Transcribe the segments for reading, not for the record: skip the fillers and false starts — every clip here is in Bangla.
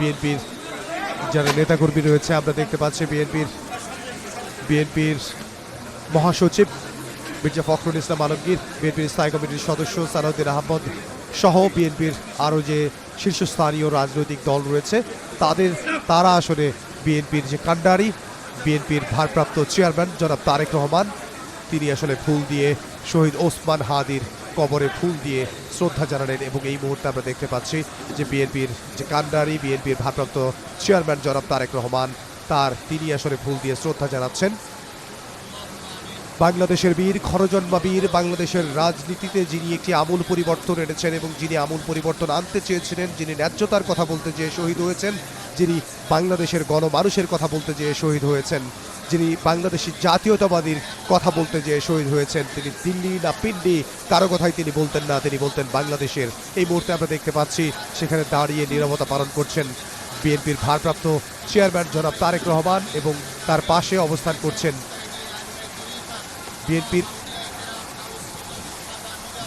বিএনপির যারা নেতাকর্মী রয়েছে আমরা দেখতে পাচ্ছি বিএনপির মহাসচিব মির্জা ফখরুল ইসলাম আলমগীর, বিএনপির স্থায়ী কমিটির সদস্য সালাউদ্দিন আহমদ সহ বিএনপির আরও যে শীর্ষস্থানীয় রাজনৈতিক দল রয়েছে তারা আসলে বিএনপির যে কান্ডারি, বিএনপির ভারপ্রাপ্ত চেয়ারম্যান জনাব তারেক রহমান, তিনি আসলে ফুল দিয়ে শহীদ ওসমান হাদির কবরে ফুল দিয়ে শ্রদ্ধা জানালেন। এবং এই মুহূর্তে আমরা দেখতে পাচ্ছি যে বিএনপির যে কান্ডারি, বিএনপির ভারপ্রাপ্ত চেয়ারম্যান জনাব তারেক রহমান তিনি আসলে ফুল দিয়ে শ্রদ্ধা জানাচ্ছেন। বাংলাদেশের বীর, খরজন্মা বীর, বাংলাদেশের রাজনীতিতে যিনি একটি আমূল পরিবর্তন এনেছেন এবং যিনি আমূল পরিবর্তন আনতে চেয়েছিলেন, যিনি ন্যায্যতার কথা বলতে যেয়ে শহীদ হয়েছেন, যিনি বাংলাদেশের গণমানুষের কথা বলতে যেয়ে শহীদ হয়েছেন, যিনি বাংলাদেশি জাতীয়তাবাদীর কথা বলতে যেয়ে শহীদ হয়েছেন, তিনি দিল্লি না পিন্ডি কারো কথাই তিনি বলতেন না, তিনি বলতেন বাংলাদেশের। এই মুহূর্তে আমরা দেখতে পাচ্ছি সেখানে দাঁড়িয়ে নীরবতা পালন করছেন বিএনপির ভারপ্রাপ্ত চেয়ারম্যান জনাব তারেক রহমান এবং তার পাশে অবস্থান করছেন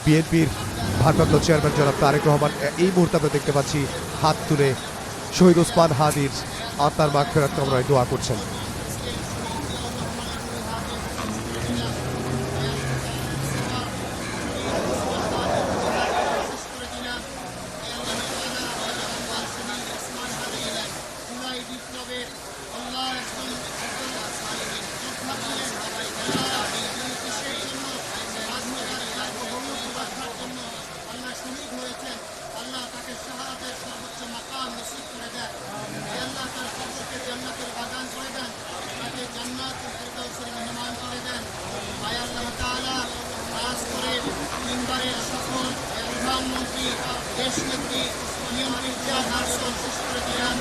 বিএনপির ভারপ্রাপ্ত চেয়ারম্যান জনাব তারেক রহমান। এই মুহূর্তে আমরা দেখতে পাচ্ছি হাত তুলে শহীদ ওসমান হাদির আত্মার মাগফিরাত কামনায় দোয়া করছেন। প্রধানমন্ত্রী দেশ নেত্রী নিয়ন্ত্রিত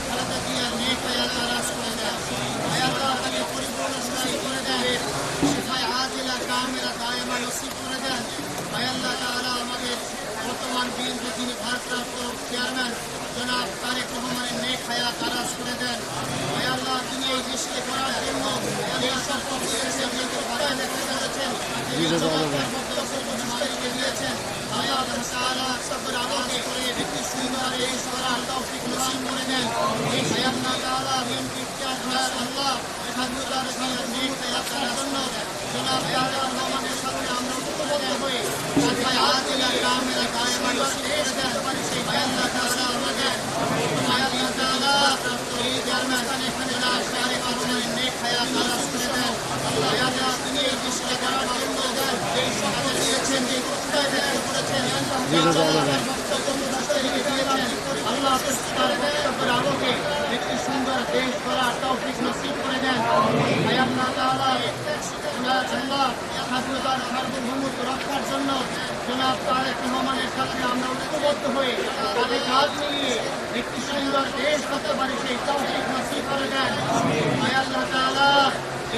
খালেদা জিয়ার নেক হায়াত আরাজ করে দেন। আল্লাহ তাকে পরিপূর্ণ সুস্থ করে দেন, শিফায়ে আজিলা কামিলা দায়েমা নসিব করে দেন। আল্লাহ তাআলা আমাদের বর্তমান বিএনপি যিনি ভারপ্রাপ্ত চেয়ারম্যান জনাব তারেক রহমানের নেক হায়াত আরাজ করে দেন। আল্লাহ তিনি এই দেশকে করার জন্য এই সকল দিয়েছেন, দেখতে পেরেছেন দিয়েছেন। আল্লাহ তাআলা সবর আওয়াজ করে ব্যক্তি সুন্দর এই সরা তৌফিক নসিব করে দেন। এই আল্লাহ তাআলা বিএনপি চেয়ারম্যান আল্লাহ এখানকার নেক হায়াত করার জন্য জনাব তারেক রহমানের সাথে আমরা ঐক্যবদ্ধ হয়ে শিফায়ে আজিলা কামিলা দায়েমা নসিব করে দেন। আল্লাহ তাআলা আমাদের আল্লাহ তাআলা এই চেয়ারম্যান এখানে তারেক রহমানের নেক হায়াত আরাজ করে দেন। আল্লাহ তিনি এই দেশকে করার জন্য এই সকল দিয়েছেন, যে কোথায় করেছেন আল্লাহ তার আলোকে একটি সুন্দর দেশ করার তৌফিক নসিব করে দেন। আল্লাহ তাআলা স্বাধীনতার সার্বভৌমত্ব রক্ষার জন্য জনাব তারেক রহমানের সাথে আমরা ঐক্যবদ্ধ হয়ে তাদের কাজ মিলিয়ে একটি সুন্দর দেশ করতে পারি, সেই তৌফিক নসিব করে দেন। আল্লাহ তাআলা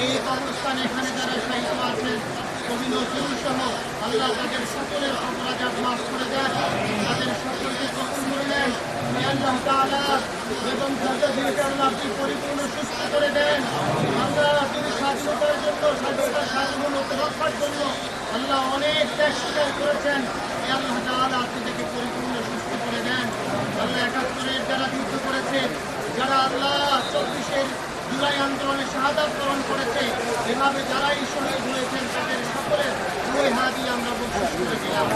এই অবস্থানে এখানে যারা শাহিদ আছেন কবি নজরুল সহ আল্লাহ তাদের সকলের অপরাধ মাফ করে দেন, তাদের সকলকে কবুল করে নেন। আল্লাহ তাআলা এবং খালেদা জিয়াকে আল্লাহ আপনি পরিপূর্ণ সুস্থ করে দেন। আল্লাহ তিনি স্বাধীনতার জন্য, স্বাধীনতার সার্বভৌমত্ব রক্ষার জন্য আল্লাহ অনেক ত্যাগ স্বীকার করেছেন। আল্লাহ তাআলা আপনি তাকে পরিপূর্ণ সুস্থ করে দেন। আল্লাহ ৭১-এর যারা যুদ্ধ করেছে, যারা আল্লাহ ২৪-এর জুলাই আন্দোলনে শাহাদাত বরণ করেছে, এভাবে যারাই শহীদ হয়েছেন তাদের সকলের দুই হাতই আমরা বকশিশ করে দিলাম।